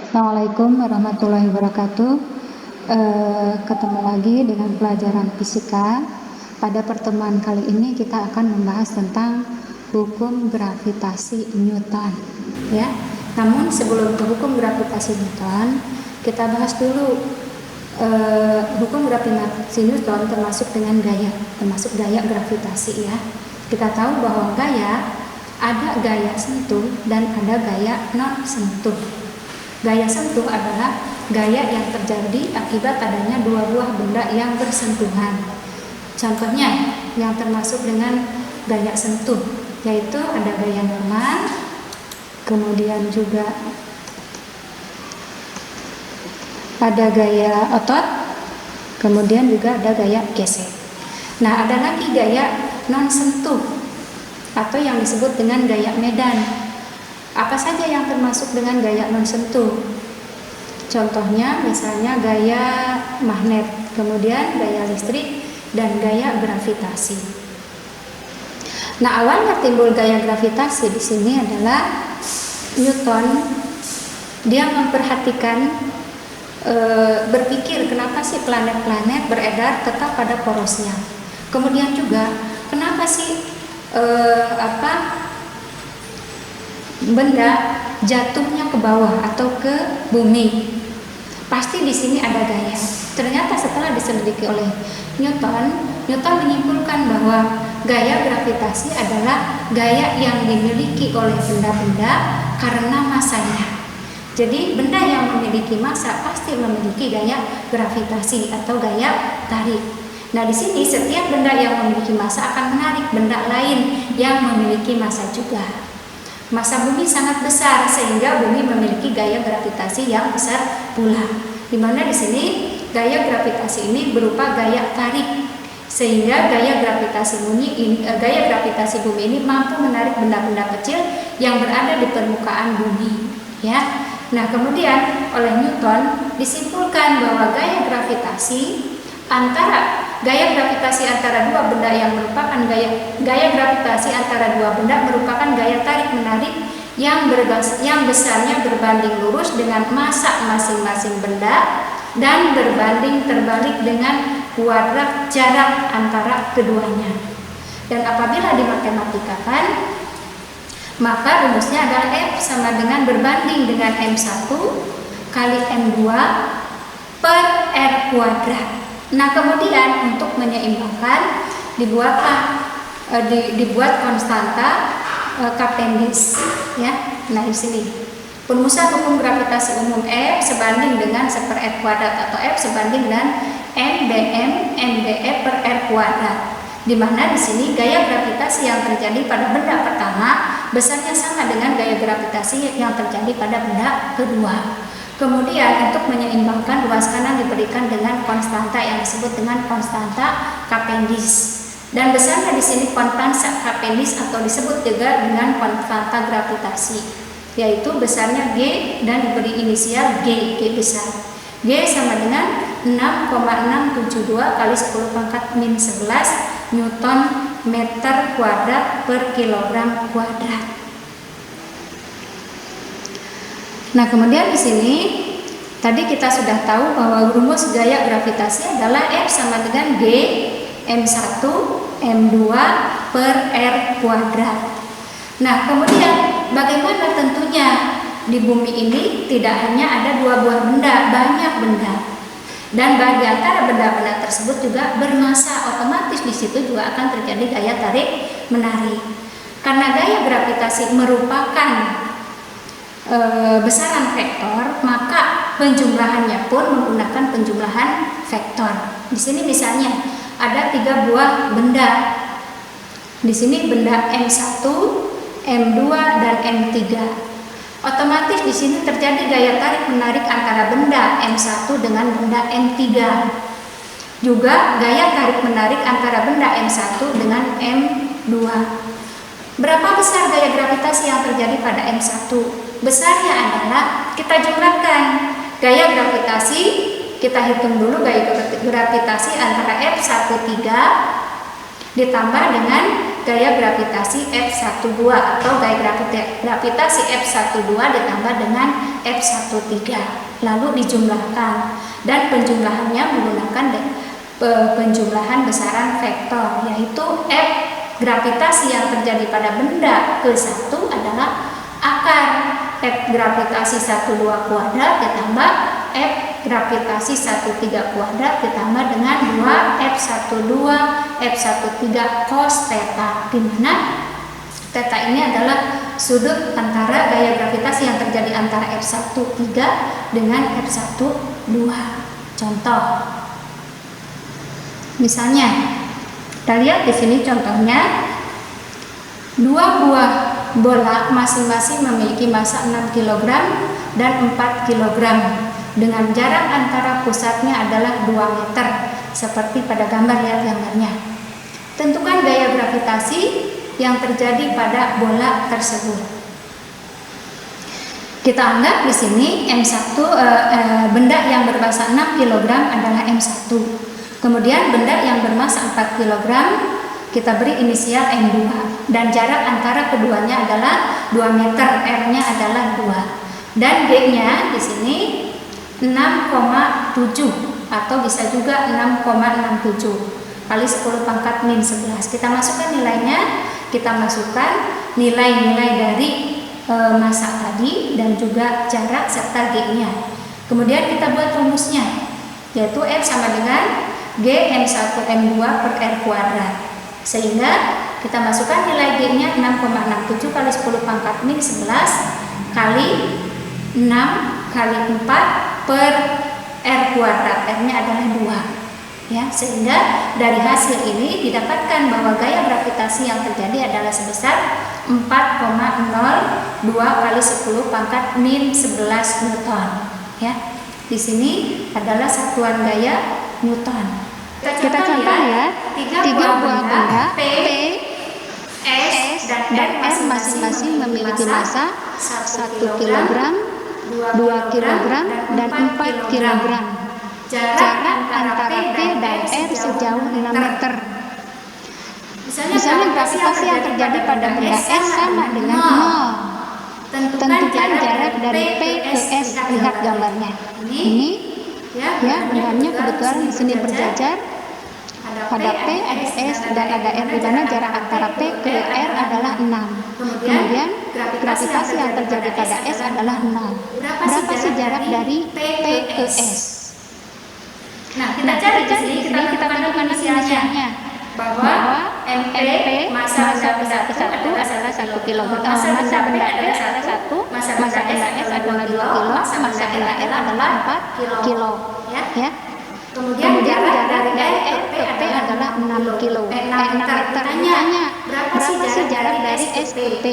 Assalamualaikum warahmatullahi wabarakatuh. Ketemu lagi dengan pelajaran fisika. Pada pertemuan kali ini kita akan membahas tentang hukum gravitasi Newton, ya. Namun sebelum ke hukum gravitasi Newton, kita bahas dulu hukum gravitasi Newton termasuk gaya gravitasi, ya. Kita tahu bahwa ada gaya sentuh dan ada gaya non sentuh. Gaya sentuh adalah gaya yang terjadi akibat adanya dua buah benda yang bersentuhan. Contohnya yang termasuk dengan gaya sentuh yaitu ada gaya normal, kemudian juga ada gaya otot, kemudian juga ada gaya gesek. Nah, ada lagi gaya non sentuh atau yang disebut dengan gaya medan. Apa saja yang termasuk dengan gaya non sentuh? Contohnya misalnya gaya magnet, kemudian gaya listrik, dan gaya gravitasi. Nah, awalnya timbul gaya gravitasi di sini adalah Newton. Dia memperhatikan, berpikir kenapa sih planet-planet beredar tetap pada porosnya. Kemudian juga kenapa sih benda jatuhnya ke bawah atau ke bumi? Pasti di sini ada gaya. Ternyata setelah diselidiki oleh Newton menyimpulkan bahwa gaya gravitasi adalah gaya yang dimiliki oleh benda-benda karena masanya. Jadi benda yang memiliki massa pasti memiliki gaya gravitasi atau gaya tarik. Nah, di sini setiap benda yang memiliki massa akan menarik benda lain yang memiliki massa juga. Massa bumi sangat besar sehingga bumi memiliki gaya gravitasi yang besar pula. Di mana di sini gaya gravitasi ini berupa gaya tarik, sehingga gaya gravitasi bumi ini mampu menarik benda-benda kecil yang berada di permukaan bumi, ya. Nah, kemudian oleh Newton disimpulkan bahwa gaya gravitasi antara dua benda yang merupakan gaya gravitasi antara dua benda merupakan gaya tarik menarik yang besarnya berbanding lurus dengan massa masing-masing benda dan berbanding terbalik dengan kuadrat jarak antara keduanya. Dan apabila dimatematikkan, maka rumusnya adalah F sama dengan berbanding dengan M1 kali M2 per R kuadrat. Nah, kemudian untuk menyeimbangkan dibuat konstanta Cavendish, ya. Nah, di sini perumusan hukum gravitasi umum F sebanding dengan 1 per R kuadrat atau F sebanding dengan MdE per R kuadrat. Di mana di sini gaya gravitasi yang terjadi pada benda pertama besarnya sama dengan gaya gravitasi yang terjadi pada benda kedua. Kemudian untuk menyeimbangkan ruas kanan diberikan dengan konstanta yang disebut dengan konstanta Cavendish. Dan besarnya di sini konstanta Cavendish atau disebut juga dengan konstanta gravitasi, yaitu besarnya G dan diberi inisial G besar. G sama dengan 6,672 kali 10 pangkat min 11 Newton meter kuadrat per kilogram kuadrat. Nah, kemudian di sini tadi kita sudah tahu bahwa rumus gaya gravitasi adalah F sama dengan G M1 M2 per R kuadrat. Nah, kemudian bagaimana tentunya di bumi ini tidak hanya ada dua buah benda, banyak benda. Dan bagi antara benda-benda tersebut juga bermassa, otomatis di situ juga akan terjadi gaya tarik menarik. Karena gaya gravitasi merupakan besaran vektor, maka penjumlahannya pun menggunakan penjumlahan vektor. Di sini misalnya ada 3 buah benda. Di sini benda M1, M2 dan M3. Otomatis di sini terjadi gaya tarik menarik antara benda M1 dengan benda M3. Juga gaya tarik menarik antara benda M1 dengan M2. Berapa besar gaya gravitasi yang terjadi pada M1? Besarnya adalah kita jumlahkan gaya gravitasi, kita hitung dulu gaya gravitasi antara F13 ditambah dengan gaya gravitasi F12 atau gaya gravitasi F12 ditambah dengan F13, lalu dijumlahkan, dan penjumlahannya menggunakan penjumlahan besaran vektor, yaitu F gravitasi yang terjadi pada benda ke-1 adalah akar F gravitasi 12 kuadrat ditambah F gravitasi 13 kuadrat ditambah dengan 2 F13 cos theta, di mana theta ini adalah sudut antara gaya gravitasi yang terjadi antara F13 dengan F12. Contoh, misalnya kita lihat di sini contohnya, dua buah bola masing-masing memiliki massa 6 kg dan 4 kg dengan jarak antara pusatnya adalah 2 meter seperti pada gambar, lihat gambarnya. Tentukan gaya gravitasi yang terjadi pada bola tersebut. Kita anggap di sini M1 benda yang bermassa 6 kg adalah M1. Kemudian benda yang bermassa 4 kg kita beri inisial M2 dan jarak antara keduanya adalah 2 meter, R-nya adalah 2. Dan G-nya di sini 6,7 atau bisa juga 6,67 kali 10 pangkat min 11. Kita masukkan nilainya, kita masukkan nilai-nilai dari massa tadi dan juga jarak serta G-nya. Kemudian kita buat rumusnya, yaitu F sama dengan G M1 M2 per R kuadrat. Sehingga kita masukkan nilai G-nya 6,67 kali 10 pangkat min 11 kali 6 kali 4 per R kuadrat. R-nya adalah 2. Ya, sehingga dari hasil ini didapatkan bahwa gaya gravitasi yang terjadi adalah sebesar 4,02 kali 10 pangkat min 11 Newton. Ya. Di sini adalah satuan gaya Newton. Kita contoh ya, 3 buah benda P, S, dan R masing-masing memiliki massa 1 kg, 2 kg, dan 4 kg. Jarak antara P dan R sejauh 6 meter. Misalnya gravitasi yang terjadi pada benda S sama dengan 0. Tentukan jarak dari P ke S, lihat gambarnya. Ini ya, bendanya kebetulan di sini berjajar. Pada P ada S dan ada R, di mana jarak antara P ke R adalah 6. Kemudian gravitasi yang terjadi pada S adalah 0. Berapa sih jarak dari P ke S? Nah, kita cari di sini, kita tentukan inisialnya bahwa MP massa benda ke-1 adalah 1 kg. Massa benda P adalah 1, massa benda S adalah 2 kg, massa benda R adalah 4 kg. Ya. Kemudian jarak dari R ke P adalah 6 kilo, 6 meter. Tanya, berapa sih jarak dari S ke P?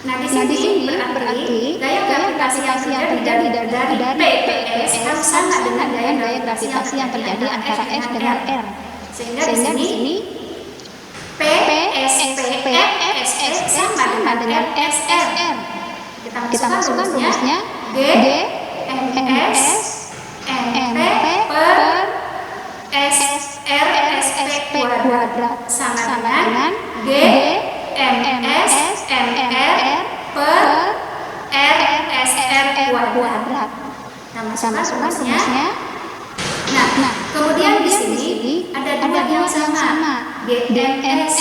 Nah, di sini berarti gaya gravitasi yang terjadi dari P ke S sama dengan gaya gravitasi yang terjadi antara S dengan R. Sehingga di sini P, S, P, F, S sama dengan S, R. Kita masukkan rumusnya G, M, S, MP per S, R, S, P kuadrat sama dengan G, M, S, M, R per R, S, R kuadrat. Kita masukkan rumusnya. Nah, kemudian di sini ada dua yang sama, G, M, S.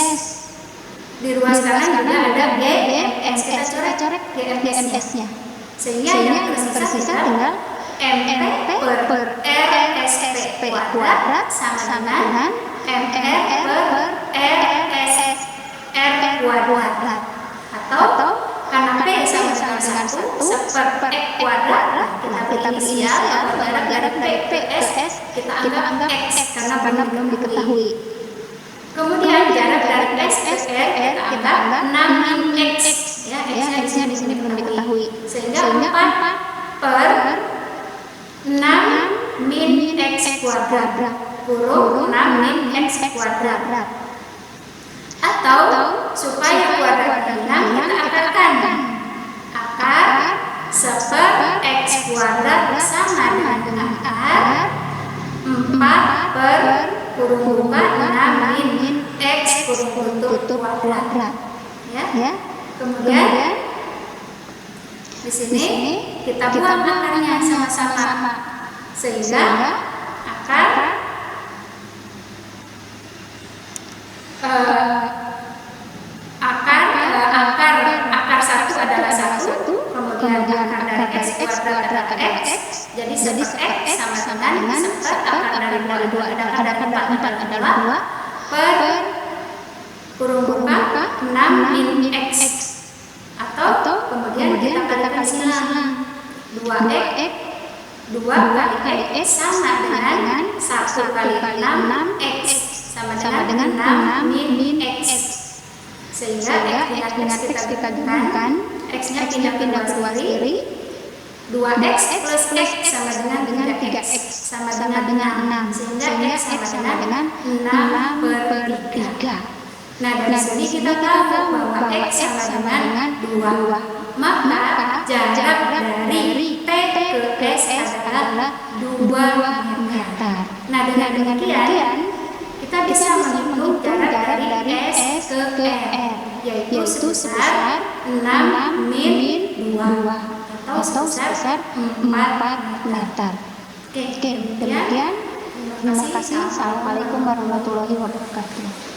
Di ruas kanan juga ada G, M, S. Kita coret G, M, S-nya. Sehingga yang tersisa tinggal MP per R, S, P kuadrat sama dengan MR per R, S, R kuadrat. Atau karena P sama dengan 1 per X kuadrat, kita berinisial jarak dari P ke S kita anggap X karena belum diketahui. Kemudian jarak dari S ke R kita anggap 6 X, ya, X-nya di sini belum diketahui. Sehingga 4 per 6 min X kuadrat kurung 6 min X kuadrat. Atau supaya kuadrat hilang, kita akarkan. Akar seper X kuadrat sama dengan akar 4 per kurung buka 6 min X kurung tutup kuadrat. Ya. Kemudian di sini kita buang akarnya sama-sama sehingga akar satu adalah 1, kemudian akar dari X kuadrat adalah X, jadi seper X sama dengan seper akar dari 2 adalah 4 adalah 2 per kurung buka 6 min X, atau kemudian kita kalikan silang 2X 2 kali X sama dengan 1 kali 6 X sama dengan 6 min X, sehingga X kita gabungkan, X-nya pindah ke luar kiri, 2X plus X sama dengan 3X sama dengan 6, sehingga X sama dengan 6 per 3. Nah, dari sini kita tahu bahwa X sama dengan 2, maka jarak dari T ke S adalah 2 meter. Nah, dengan demikian kita bisa menghitung jarak dari S ke R, yaitu sebesar 6 min 2 atau sebesar 4 meter. Oke, demikian. Terima kasih. Assalamualaikum warahmatullahi wabarakatuh.